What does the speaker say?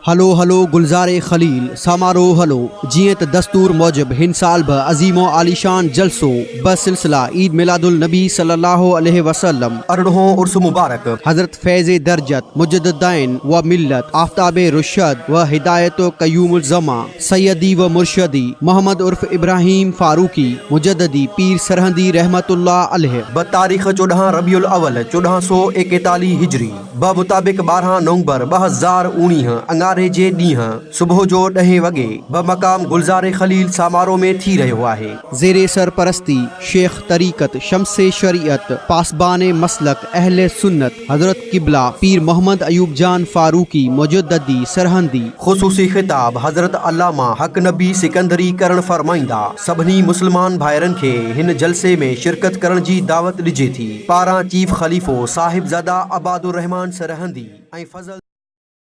हलो हलो गुलज़ारे खलील समारोह हलो जीअं त दस्तूर मूजिब हिन साल बि अज़ीमो आलीशान जलसो सिलसिला ईद मिलादुल नबी सल्लल्लाहु अलैहि वसल्लम अरड़हों उर्स मुबारक हज़रत फैज़े दर्जत मुजद्दिदैन व मिल्लत आफ्ताबे रुशद व हिदायत कयूमुल ज़मा सैयदी व मुर्शदी मोहम्मद उर्फ इब्राहिम फारूकी मुजद्दी पीर सरहंदी रहमतुल्लाह अलैह तारीख़ 14 रबीउल अव्वल 1441 हिजरी मुताबिक 12 नवंबर 2019 अंगारे जे ॾींहुं सुबुह जो 10 वॻे मक़ाम गुलज़ारे खलील समारोह में थी रहियो आहे। ज़ेरे सरपरस्ती शेख तरीक़त शम्से शरीयत पासबाने मसलक अहले सुन्नत हज़रत किबला पीर मोहम्मद अयूब जान फारूकी मुजद्दी सरहंदी ख़ुसूसी ख़िताब हज़रत अल्लामा हक नबी सिकंदरी करण फरमाईंदा सभिनी मुस्लमान भाइरनि खे हिन जलसे में शिरकत करण जी दावत ॾिजे थी। पारां चीफ ख़लीफ़ो साहिबज़ादा अबादुर रहमान सरहंदी ऐं फज़ल